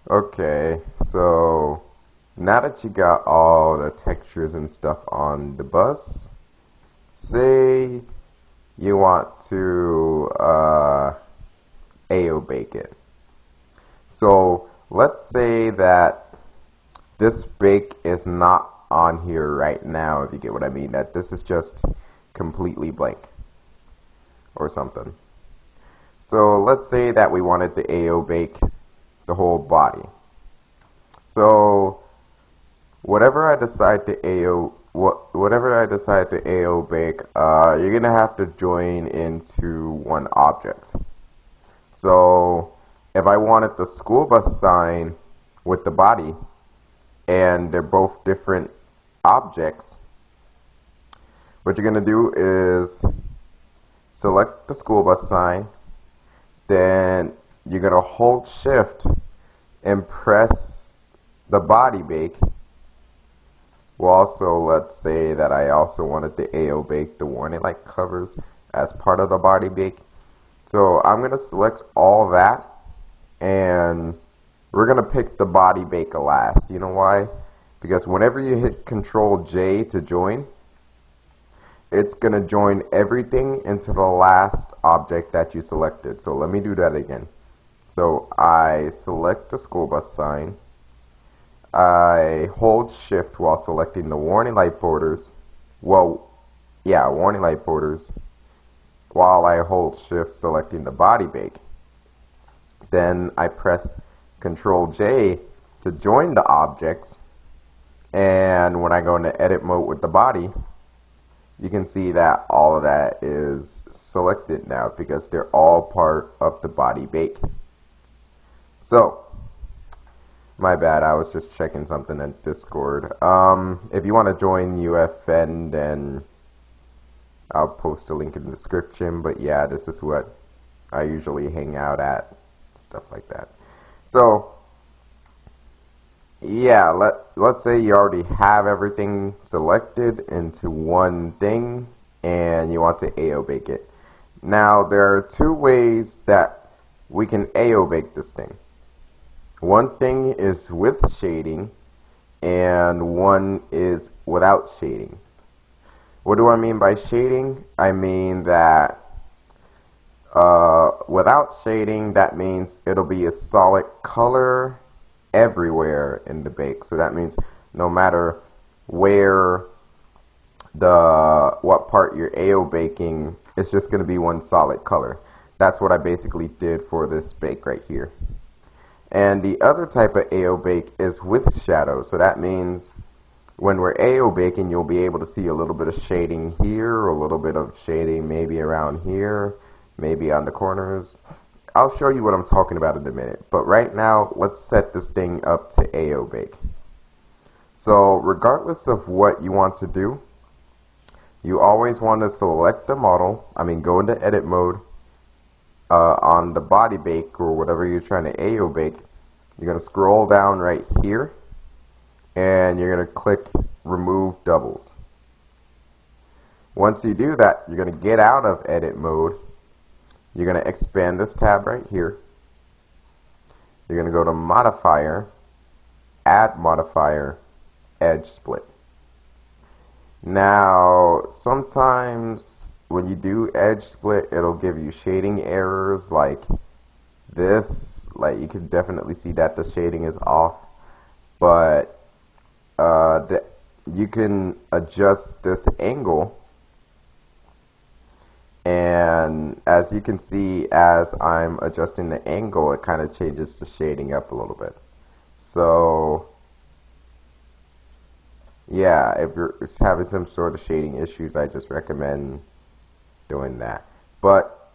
Okay, so now that you got all the textures and stuff on the bus, say you want to AO bake it. So let's say that this bake is not on here right now, if you get what I mean, that this is just completely blank or something. So let's say that we wanted to AO bake the whole body. So whatever I decide to AO bake, you're gonna have to join into one object. So if I wanted the school bus sign with the body, and they're both different objects, what you're gonna do is select the school bus sign, then you're gonna hold shift and press the body bake. Well, also, let's say that I also wanted to AO bake the warning light covers as part of the body bake. So I'm going to select all that, and we're going to pick the body bake last. You know why? Because whenever you hit Control J to join, it's going to join everything into the last object that you selected. So let me do that again. So I select the school bus sign. I hold shift while selecting the warning light borders. Warning light borders. While I hold shift selecting the body bake. Then I press Control J to join the objects. And when I go into edit mode with the body, you can see that all of that is selected now because they're all part of the body bake. So, my bad, I was just checking something in Discord. If you want to join UFN, then I'll post a link in the description. But yeah, this is what I usually hang out at, stuff like that. So, yeah, let's say you already have everything selected into one thing, and you want to AO bake it. Now, there are two ways that we can AO bake this thing. One thing is with shading, and one is without shading. What do I mean by shading? I mean that without shading, that means it'll be a solid color everywhere in the bake. So that means no matter what part you're AO baking, it's just going to be one solid color. That's what I basically did for this bake right here. And the other type of AO bake is with shadow. So that means when we're AO baking, you'll be able to see a little bit of shading here, a little bit of shading maybe around here, maybe on the corners. I'll show you what I'm talking about in a minute. But right now, let's set this thing up to AO bake. So regardless of what you want to do, you always want to select the model. Go into edit mode. On the body bake or whatever you're trying to AO bake, you're going to scroll down right here and you're going to click remove doubles. Once you do that, you're going to get out of edit mode. You're going to expand this tab right here. You're going to go to modifier, add modifier, edge split. Now, sometimes when you do edge split, it'll give you shading errors like this. Like you can definitely see that the shading is off, but you can adjust this angle, and as you can see, as I'm adjusting the angle, it kind of changes the shading up a little bit. So yeah, if you're having some sort of shading issues, I just recommend doing that. But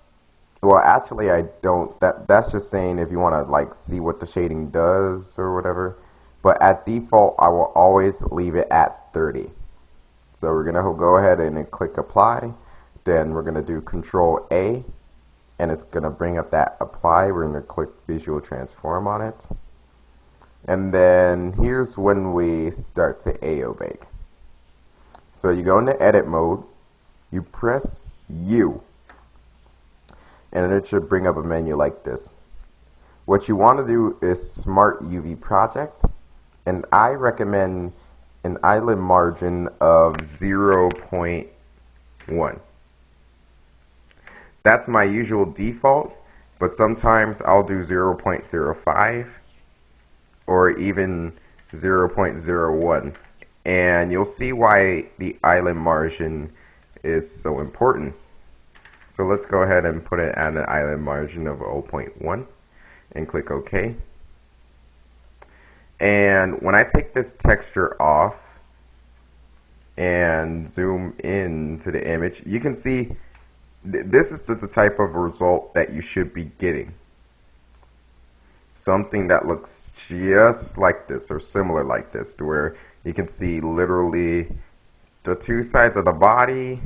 well, actually I don't. That's just saying if you want to like see what the shading does or whatever. But at default, I will always leave it at 30. So we're gonna go ahead and click apply. Then we're gonna do Control A, and it's gonna bring up that apply. We're gonna click visual transform on it, and then here's when we start to AO bake. So you go into edit mode, you press U, and it should bring up a menu like this. what you want to do is Smart UV Project, and I recommend an island margin of 0.1. That's my usual default, but sometimes I'll do 0.05 or even 0.01, and you'll see why the island margin is so important. So let's go ahead and put it at an island margin of 0.1 and click OK. And when I take this texture off and zoom in to the image, you can see this is the type of result that you should be getting. Something that looks just like this or similar like this, to where you can see literally the two sides of the body,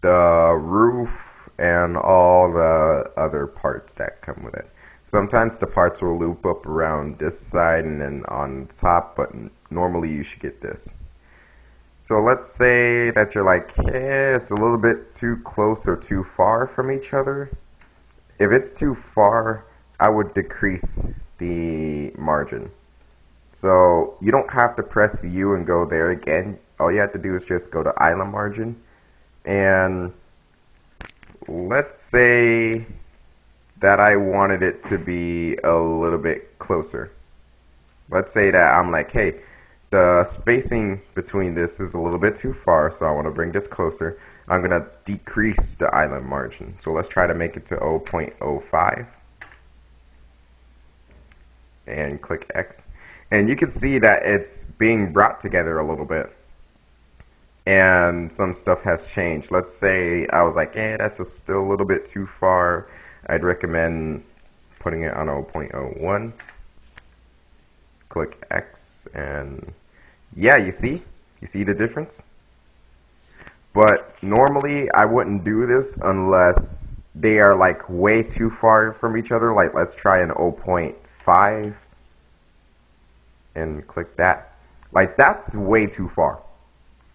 the roof, and all the other parts that come with it. Sometimes the parts will loop up around this side and then on top, but normally you should get this. So let's say that you're like, hey, it's a little bit too close or too far from each other. If it's too far, I would decrease the margin. So you don't have to press U and go there again. All you have to do is just go to island margin. And let's say that I wanted it to be a little bit closer. Let's say that I'm like, hey, the spacing between this is a little bit too far, so I want to bring this closer. I'm going to decrease the island margin. So let's try to make it to 0.05 and click X. And you can see that it's being brought together a little bit, and some stuff has changed. Let's say I was like, that's still a little bit too far. I'd recommend putting it on 0.01. Click X, and yeah, you see the difference? But normally I wouldn't do this unless they are like way too far from each other. Like let's try an 0.5 and click that. Like that's way too far.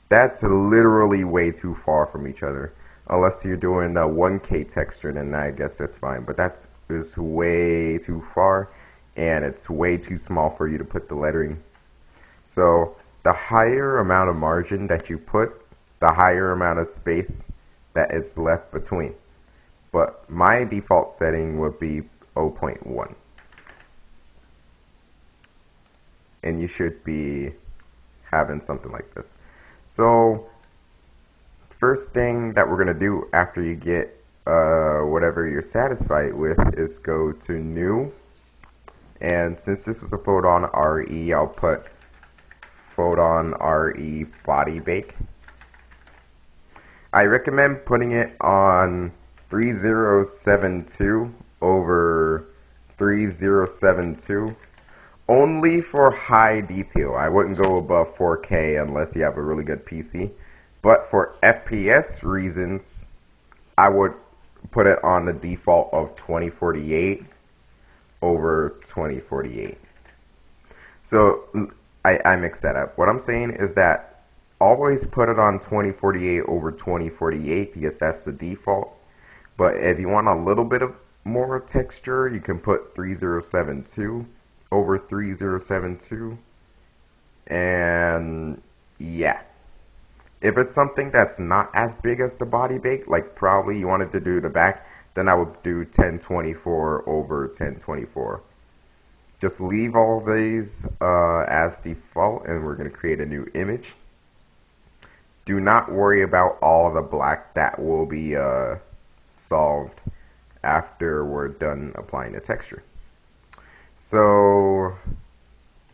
That's literally way too far from each other. Unless you're doing a 1K texture, then I guess that's fine. But that's is way too far, and it's way too small for you to put the lettering. So the higher amount of margin that you put, the higher amount of space that is left between. But my default setting would be 0.1. And you should be having something like this. So first thing that we're going to do after you get whatever you're satisfied with is go to New. And since this is a Photon RE, I'll put Photon RE Body Bake. I recommend putting it on 3072 over 3072 only for high detail. I wouldn't go above 4K unless you have a really good PC. But for FPS reasons, I would put it on the default of 2048 over 2048. So I mixed that up. What I'm saying is that always put it on 2048 over 2048 because that's the default. But if you want a little bit of more texture, you can put 3072 over 3072. And yeah. If it's something that's not as big as the body bake, like probably you wanted to do the back, then I would do 1024 over 1024. Just leave all these as default, and we're going to create a new image. Do not worry about all the black. That will be solved after we're done applying the texture. So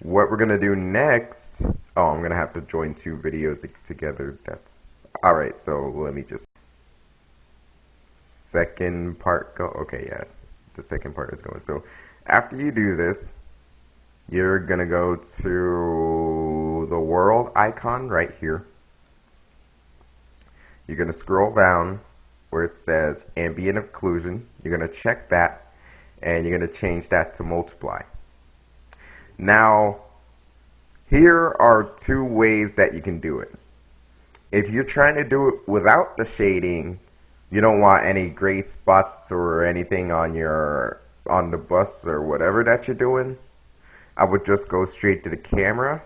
what we're going to do next, I'm going to have to join two videos together. That's alright, so let me just, second part go, okay, yeah, the second part is going. So after you do this, you're going to go to the world icon right here. You're going to scroll down where it says ambient occlusion. You're going to check that, and you're going to change that to multiply. Now, here are two ways that you can do it. If you're trying to do it without the shading, you don't want any gray spots or anything on your on the bus or whatever that you're doing, I would just go straight to the camera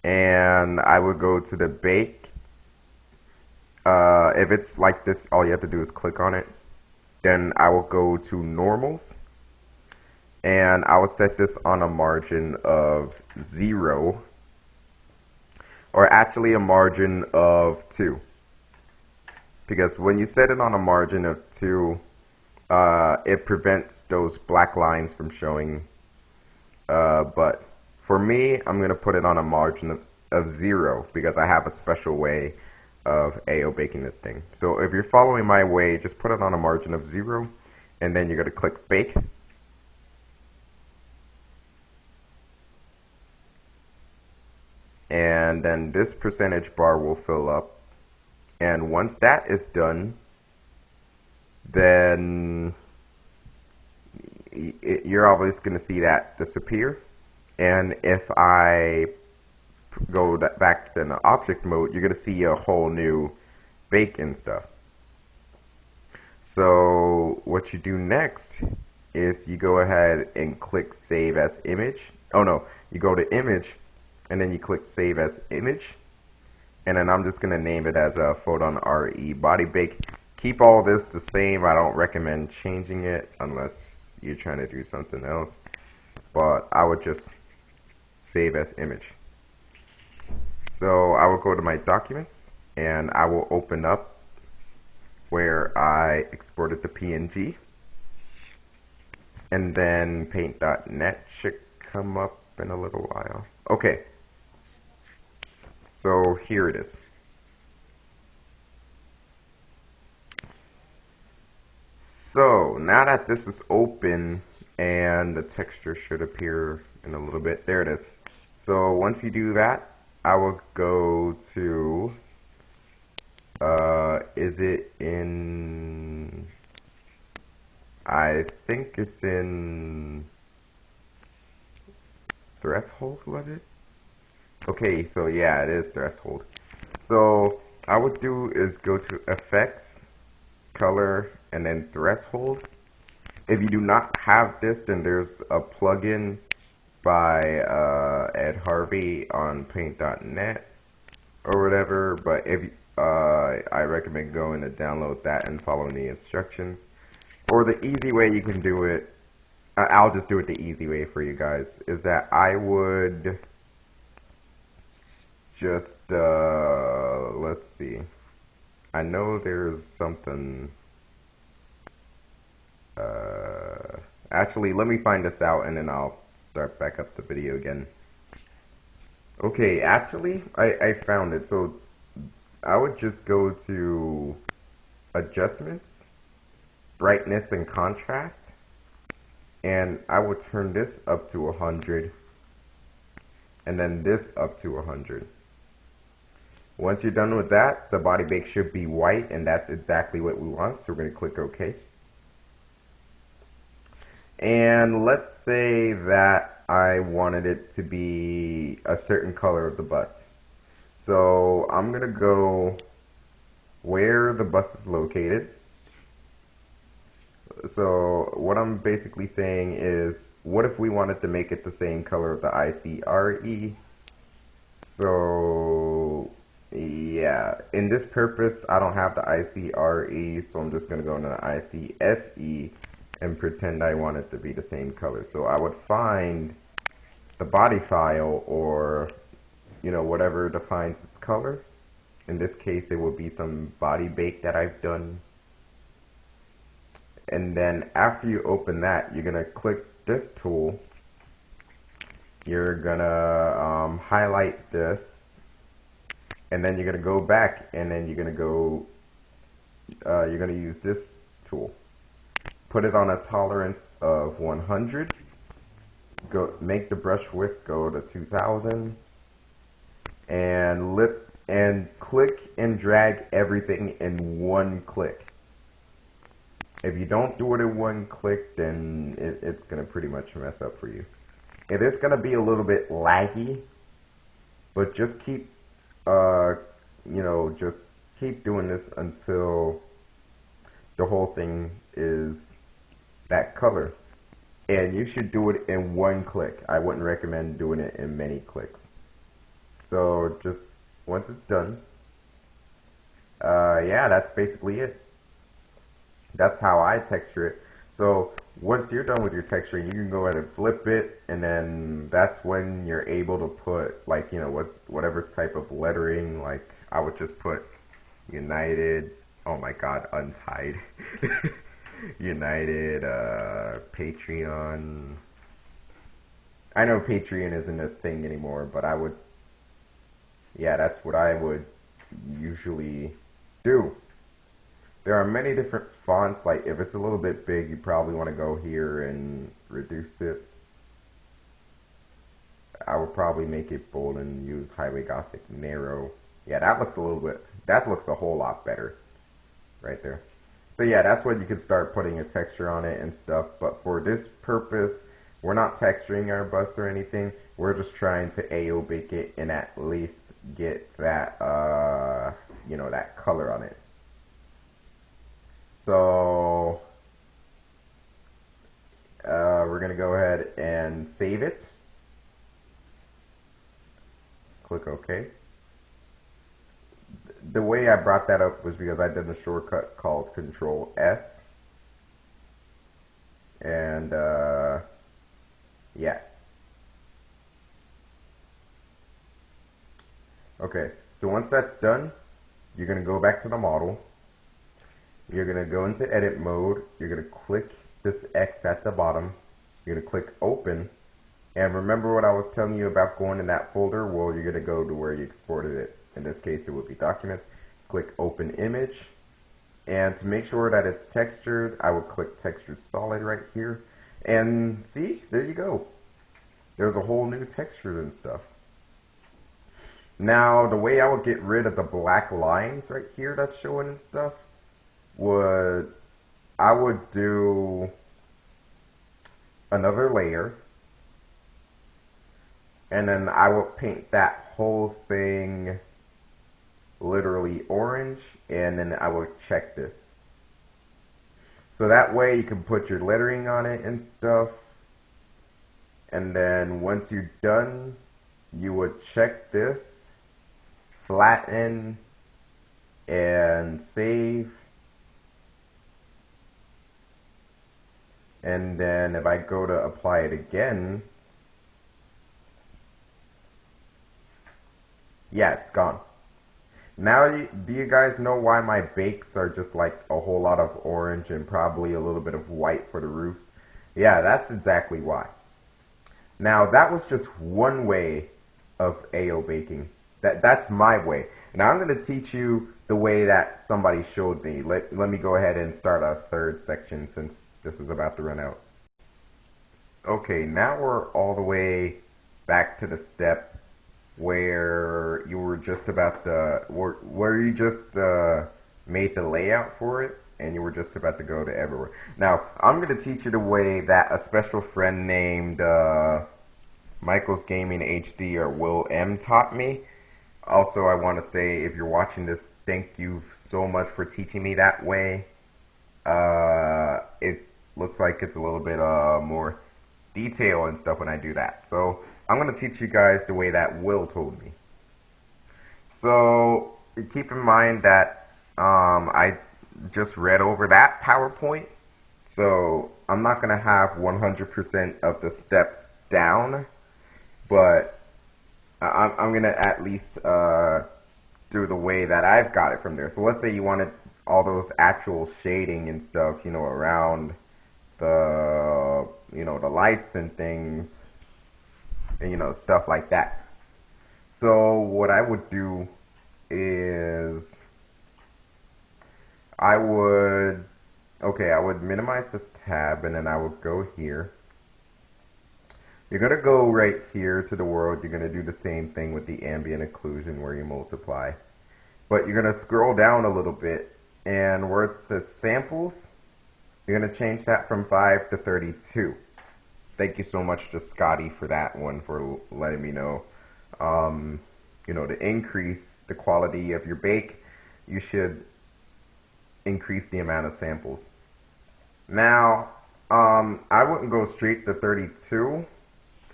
and I would go to the bake. If it's like this, all you have to do is click on it. Then I will go to normals and I will set this on a margin of 0, or actually a margin of 2. Because when you set it on a margin of 2, it prevents those black lines from showing. But for me, I'm going to put it on a margin of 0 because I have a special way of AO baking this thing. So if you're following my way, just put it on a margin of 0, and then you're going to click bake. And then this percentage bar will fill up. And once that is done, then you're always going to see that disappear. And if I go back to the object mode, you're going to see a whole new bake and stuff. So what you do next is you go ahead and click save as image. Oh no, you go to image and then you click save as image. And then I'm just going to name it as a Photon RE body bake. Keep all this the same. I don't recommend changing it unless you're trying to do something else. But I would just save as image. So I will go to my documents and I will open up where I exported the PNG. And then paint.net should come up in a little while. Okay. So here it is. So now that this is open and the texture should appear in a little bit, there it is. So once you do that, I will go to, is it in, I think it's in threshold, was it? Okay, so yeah, it is threshold. So I would do is go to effects, color, and then threshold. If you do not have this, then there's a plugin by Ed Harvey on paint.net or whatever, but if I recommend going to download that and following the instructions. Or the easy way you can do it, I'll just do it the easy way for you guys, is that I would just, let's see, I know there's something, actually let me find this out and then I'll start back up the video again. Okay, actually I found it. So I would just go to adjustments, brightness and contrast, and I would turn this up to 100 and then this up to 100. Once you're done with that, the body bake should be white, and that's exactly what we want, so we're going to click OK. And let's say that I wanted it to be a certain color of the bus. So I'm going to go where the bus is located. So what I'm basically saying is, what if we wanted to make it the same color of the ICRE? So yeah, in this purpose, I don't have the ICRE, so I'm just going to go into the ICFE and pretend I want it to be the same color. So I would find the body file, or whatever defines its color. In this case, it will be some body bake that I've done. And then after you open that, you're gonna click this tool. You're gonna highlight this, and then you're gonna go back, and then you're gonna go. You're gonna use this tool. Put it on a tolerance of 100. Go make the brush width go to 2000, and click and drag everything in one click. If you don't do it in one click, then it's going to pretty much mess up for you. It is going to be a little bit laggy, but just keep, just keep doing this until the whole thing is that color. And you should do it in one click. I wouldn't recommend doing it in many clicks. So just once it's done, yeah, that's basically it. That's how I texture it. So once you're done with your texturing, you can go ahead and flip it, and then that's when you're able to put, like, you know, whatever type of lettering. Like, I would just put United. Oh my God, untied. United, Patreon. I know Patreon isn't a thing anymore, but I would, yeah, that's what I would usually do. There are many different fonts. Like, if it's a little bit big, you probably want to go here and reduce it. I would probably make it bold and use Highway Gothic narrow. Yeah, that looks a whole lot better right there. So yeah, that's when you can start putting a texture on it and stuff. But for this purpose, we're not texturing our bus or anything. We're just trying to AO bake it and at least get that, you know, that color on it. So we're gonna go ahead and save it. Click OK. The way I brought that up was because I did a shortcut called Control S, and yeah. Okay, so once that's done, you're gonna go back to the model. You're gonna go into edit mode. You're gonna click this X at the bottom. You're gonna click open. And remember what I was telling you about going in that folder? Well, you're gonna go to where you exported it. In this case, it would be documents. Click open image. And to make sure that it's textured, I would click textured solid right here. And see, there you go. There's a whole new texture and stuff. Now, the way I would get rid of the black lines right here that's showing and stuff I would do another layer, and then I would paint that whole thing literally orange, and then I would check this. So that way you can put your lettering on it and stuff, and then once you're done, you would check this, flatten, and save. And then if I go to apply it again, yeah, it's gone. Now, do you guys know why my bakes are just like a whole lot of orange and probably a little bit of white for the roofs? Yeah, that's exactly why. Now, that was just one way of AO baking. That's my way. Now, I'm going to teach you the way that somebody showed me. Let me go ahead and start a third section since this is about to run out. Okay, now we're all the way back to the step where you were just about to, where you just made the layout for it, and you were just about to go to everywhere. Now, I'm going to teach you the way that a special friend named Michael's Gaming HD or Will M taught me. Also, I want to say, if you're watching this, thank you so much for teaching me that way. It looks like it's a little bit more detail and stuff when I do that. So I'm going to teach you guys the way that Will told me. So keep in mind that I just read over that PowerPoint. So I'm not going to have 100% of the steps down, but I'm going to at least do the way that I've got it from there. So let's say you wanted all those actual shading and stuff, you know, around the, you know, the lights and things, and, you know, stuff like that. So what I would do is I would minimize this tab, and then I would go here. You're going to go right here to the world. You're going to do the same thing with the ambient occlusion where you multiply. But you're going to scroll down a little bit, and where it says samples, you're going to change that from 5 to 32. Thank you so much to Scotty for that one, for letting me know. You know, to increase the quality of your bake, you should increase the amount of samples. Now, I wouldn't go straight to 32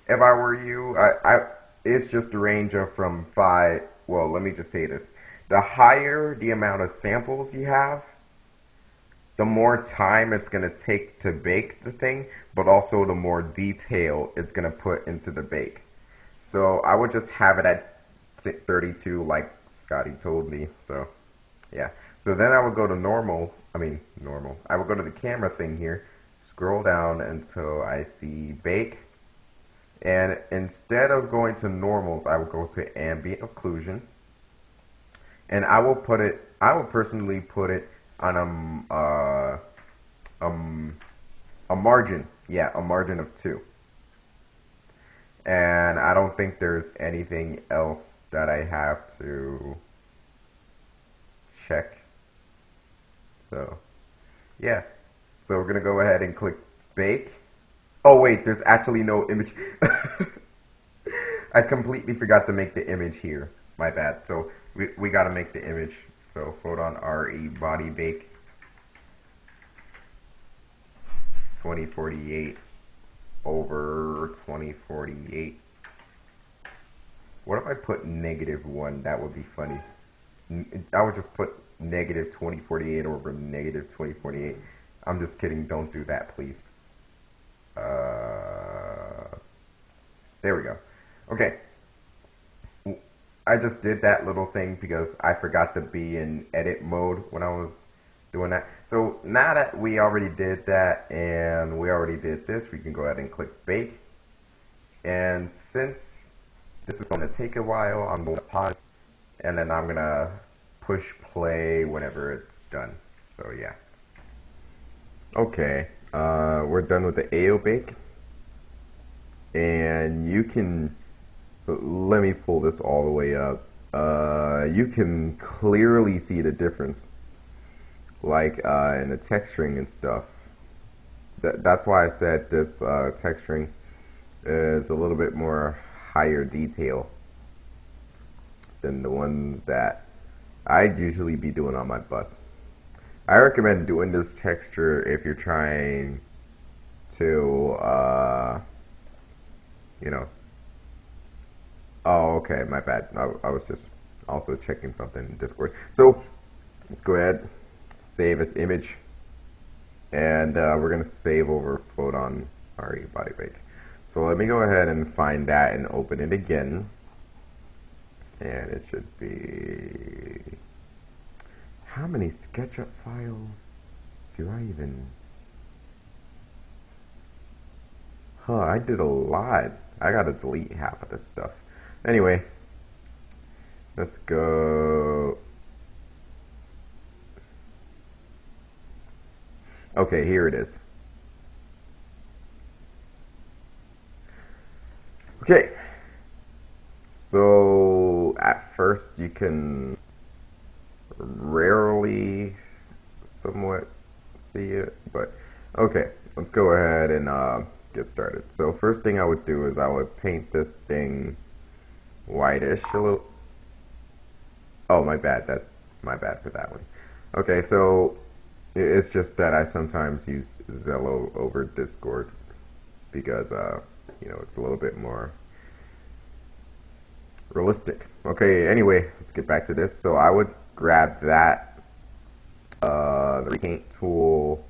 if I were you. It's just a range of from five. Well, let me just say this: the higher the amount of samples you have, the more time it's gonna take to bake the thing, but also the more detail it's gonna put into the bake. So I would just have it at 32, like Scotty told me. So yeah. So then I would go to normal. I mean normal. I would go to the camera thing here, scroll down until I see bake. And instead of going to normals, I will go to ambient occlusion, and I will put it. I will personally put it on a margin. Yeah, a margin of 2. And I don't think there's anything else that I have to check. So yeah. So we're gonna go ahead and click bake. Oh wait, there's actually no image. I completely forgot to make the image here. My bad. So we gotta make the image. So photon RE body bake 2048 over 2048. What if I put -1? That would be funny. I would just put negative 2048 over negative 2048. I'm just kidding. Don't do that, please. There we go. Okay. I just did that little thing because I forgot to be in edit mode when I was doing that. So now that we already did that and we already did this, we can go ahead and click bake. And since this is going to take a while, I'm going to pause and then I'm going to push play whenever it's done. So yeah. Okay. We're done with the AO bake. And you can, let me pull this all the way up. You can clearly see the difference, like in the texturing and stuff. That's why I said this texturing is a little bit more higher detail than the ones that I'd usually be doing on my bus. I recommend doing this texture if you're trying to, you know. Oh, okay, my bad. I was just also checking something in Discord. So let's go ahead, save as image, and we're gonna save over photon RE body bake. So let me go ahead and find that and open it again, and it should be. How many SketchUp files do I even? Huh, I did a lot. I gotta delete half of this stuff. Anyway, let's go. Okay, here it is. Okay. So at first you can rarely somewhat see it, but okay, let's go ahead and get started. So first thing I would do is I would paint this thing whitish a little. Oh, my bad. My bad for that one. Okay, so it's just that I sometimes use Zello over Discord because you know, it's a little bit more realistic. Okay, anyway, let's get back to this. So I would grab that the repaint tool,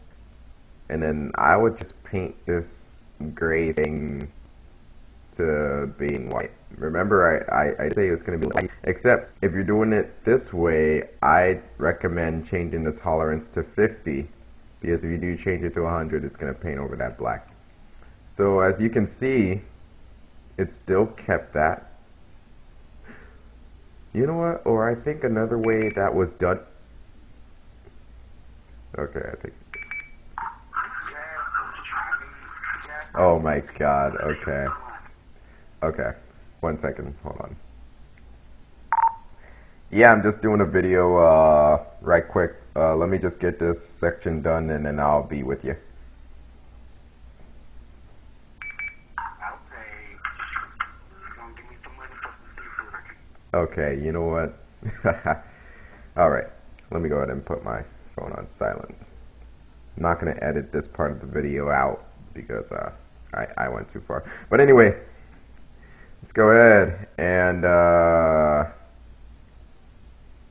and then I would just paint this gray thing to being white. Remember, I say it's going to be white, except if you're doing it this way, I recommend changing the tolerance to 50, because if you do change it to 100, it's going to paint over that black. So as you can see, it still kept that. You know what? Or I think another way that was done. Okay, I think. Oh my god, okay. Okay, 1 second, hold on. Yeah, I'm just doing a video right quick. Let me just get this section done and then I'll be with you. Okay, you know what? Alright, let me go ahead and put my phone on silence. I'm not going to edit this part of the video out because I went too far. But anyway, let's go ahead and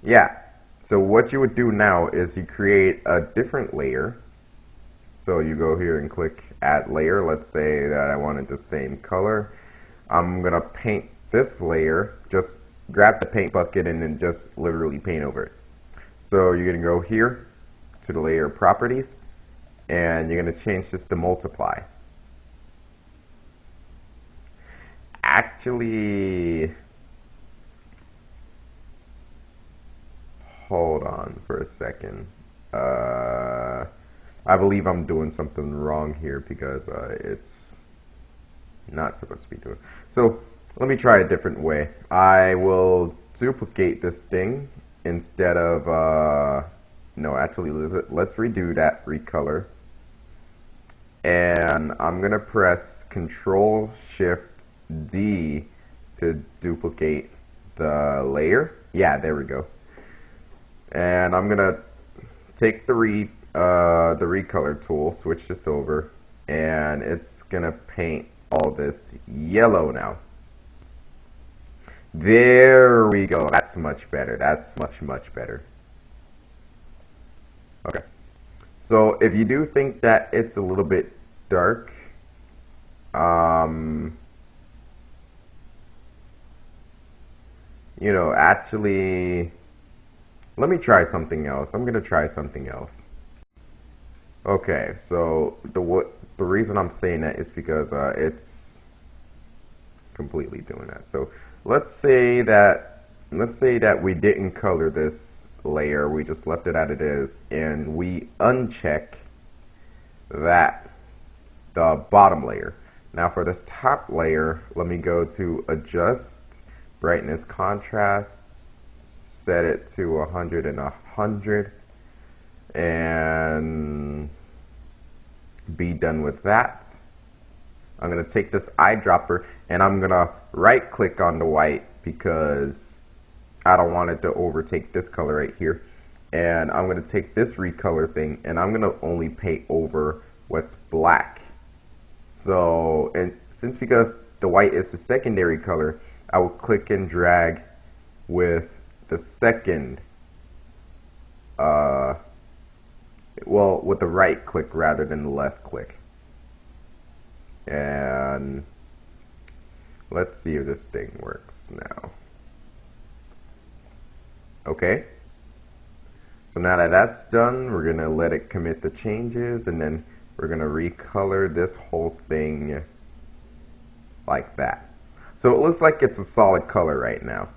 yeah. So what you would do now is you create a different layer. So you go here and click add layer. Let's say that I wanted the same color. I'm going to paint this layer. Just grab the paint bucket and then just literally paint over it. So you're going to go here to the layer properties and you're going to change this to multiply. Actually, hold on for a second. I believe I'm doing something wrong here because it's not supposed to be doing. So let me try a different way. I will duplicate this thing instead of no, actually let's redo that recolor. And I'm gonna press Control Shift D to duplicate the layer. Yeah, there we go. And I'm gonna take the recolor tool, switch this over, and it's gonna paint all this yellow now. There we go. That's much better. That's much better. Okay. So if you do think that it's a little bit dark, you know, actually, let me try something else. I'm gonna try something else. Okay, so the reason I'm saying that is because it's completely doing that. So let's say that we didn't color this layer. We just left it as it is, and we uncheck that the bottom layer. Now for this top layer, let me go to adjust brightness contrast, set it to 100 and 100, and be done with that. I'm going to take this eyedropper and I'm going to right click on the white because I don't want it to overtake this color right here. And I'm going to take this recolor thing and I'm going to only paint over what's black. So, and since because the white is the secondary color, I will click and drag with the second, well, with the right click rather than the left click. And let's see if this thing works now. Okay. So now that that's done, we're going to let it commit the changes, and then we're going to recolor this whole thing like that. So it looks like it's a solid color right now,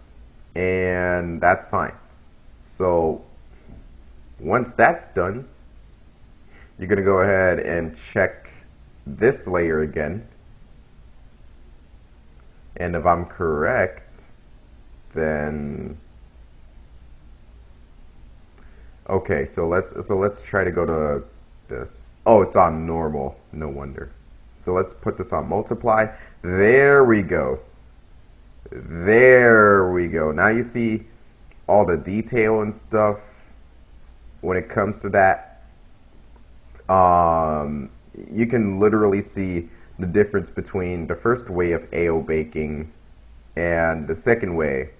and that's fine. So once that's done, you're going to go ahead and check this layer again, and if I'm correct, then okay, so let's try to go to this. Oh, it's on normal, no wonder. So let's put this on multiply. There we go. There we go. Now you see all the detail and stuff when it comes to that. You can literally see the difference between the first way of AO baking and the second way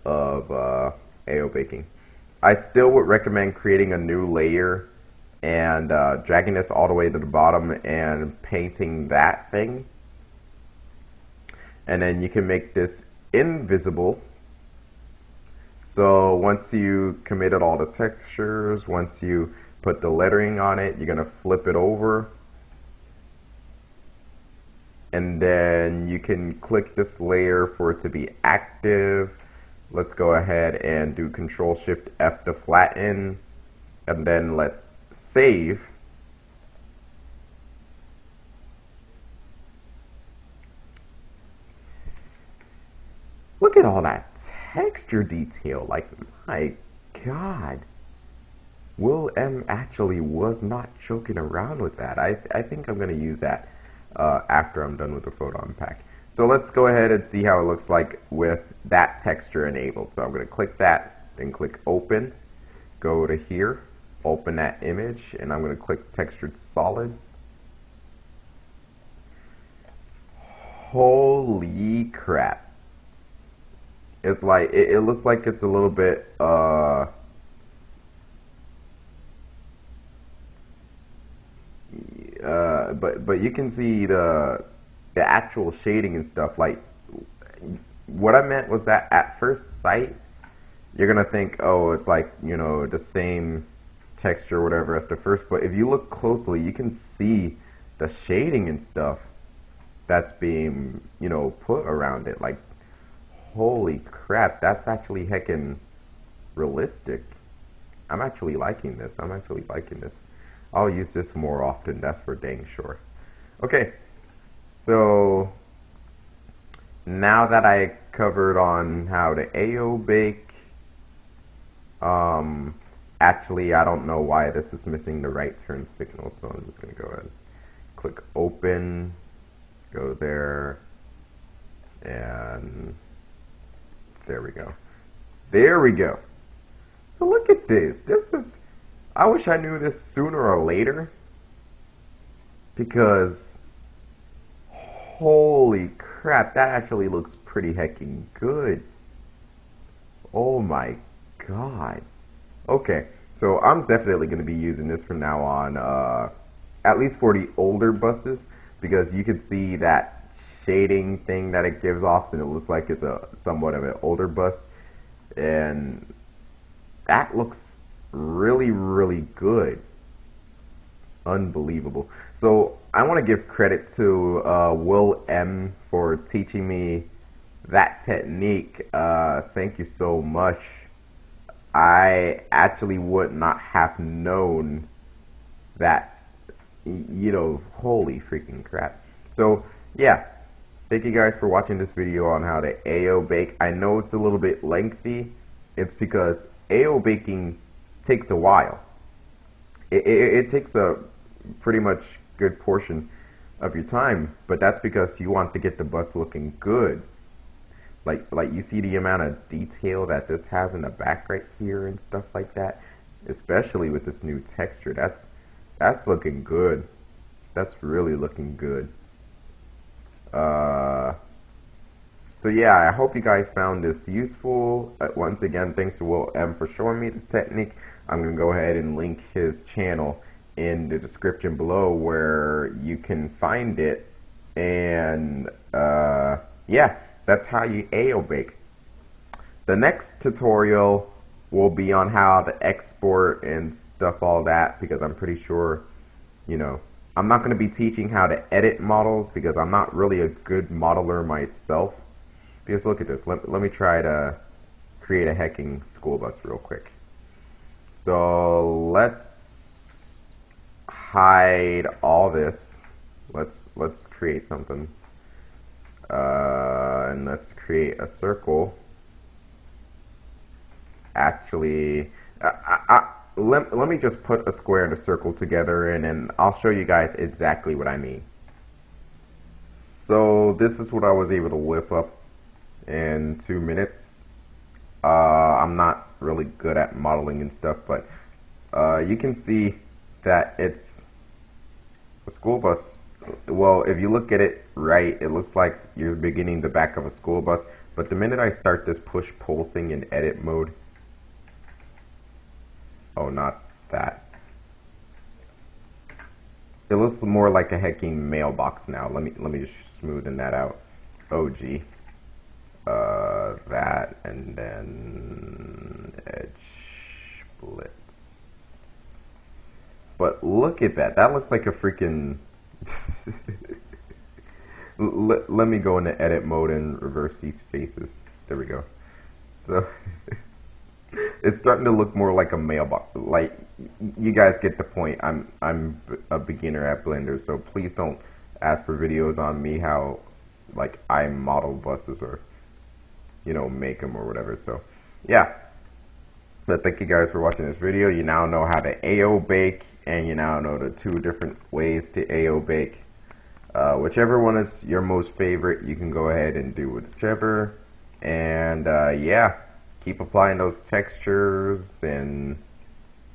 of AO baking. I still would recommend creating a new layer and dragging this all the way to the bottom and painting that thing. And then you can make this invisible. So once you committed all the textures, once you put the lettering on it, you're gonna flip it over. And then you can click this layer for it to be active. Let's go ahead and do Control Shift F to flatten, and then let's save. Look at all that texture detail, like, my God. Will M actually was not joking around with that. I think I'm going to use that after I'm done with the photon pack. So let's go ahead and see how it looks like with that texture enabled. So I'm going to click that, then click open, go to here, open that image, and I'm going to click textured solid. Holy crap. It's like, it looks like it's a little bit, but you can see the actual shading and stuff. Like, what I meant was that at first sight, you're gonna think, oh, it's like, you know, the same texture or whatever as the first, but if you look closely, you can see the shading and stuff that's being, you know, put around it. Like, holy crap, that's actually heckin' realistic. I'm actually liking this. I'm actually liking this. I'll use this more often, that's for dang sure. Okay, so now that I covered on how to AO bake, actually I don't know why this is missing the right turn signal, so I'm just gonna go ahead and click open, go there, and there we go. There we go. So look at this. This is, I wish I knew this sooner or later, because holy crap, that actually looks pretty heckin' good. Oh my god. Okay, so I'm definitely going to be using this from now on, at least for the older buses, because you can see that shading thing that it gives off, and it looks like it's a somewhat of an older bus, and that looks really, really good. Unbelievable. So I want to give credit to Will M for teaching me that technique. Thank you so much. I actually would not have known that, you know, holy freaking crap. So yeah, thank you guys for watching this video on how to AO bake. I know it's a little bit lengthy. It's because AO baking takes a while. It takes a pretty much good portion of your time, but that's because you want to get the bus looking good. Like you see the amount of detail that this has in the back right here and stuff like that, especially with this new texture. That's looking good. That's really looking good. So yeah, I hope you guys found this useful. Once again, thanks to Will M for showing me this technique. I'm going to go ahead and link his channel in the description below where you can find it. And yeah, that's how you AO bake. The next tutorial will be on how to export and stuff, all that, because I'm pretty sure, you know, I'm not going to be teaching how to edit models because I'm not really a good modeler myself. Because look at this. Let me try to create a hecking school bus real quick. So let's hide all this. Let's create something. And let's create a circle. Actually, let me just put a square and a circle together, and then I'll show you guys exactly what I mean. So this is what I was able to whip up in 2 minutes. I'm not really good at modeling and stuff, but you can see that it's a school bus. Well, if you look at it right, it looks like you're beginning the back of a school bus, but the minute I start this push-pull thing in edit mode, oh, not that. It looks more like a hecking mailbox now. Let me just smoothen that out. Oh gee. That, and then edge splits. But look at that. That looks like a freaking let me go into edit mode and reverse these faces. There we go. So it's starting to look more like a mailbox. Like, you guys get the point. I'm a beginner at Blender, so please don't ask for videos on me how, like, I model buses or, you know, make them or whatever. So yeah, but thank you guys for watching this video. You now know how to AO bake, and you now know the 2 different ways to AO bake. Whichever one is your most favorite, you can go ahead and do whichever. And yeah, keep applying those textures and,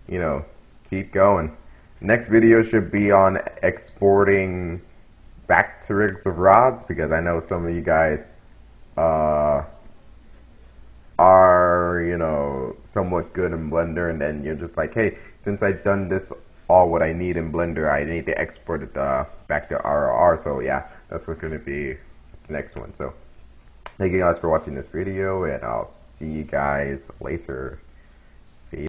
you know, keep going. Next video should be on exporting back to rigs of rods, because I know some of you guys are, somewhat good in Blender, and then you're just like, hey, since I've done this all what I need in Blender, I need to export it back to RRR. So yeah, that's what's going to be the next one. So thank you guys for watching this video, and I'll see you guys later. Peace.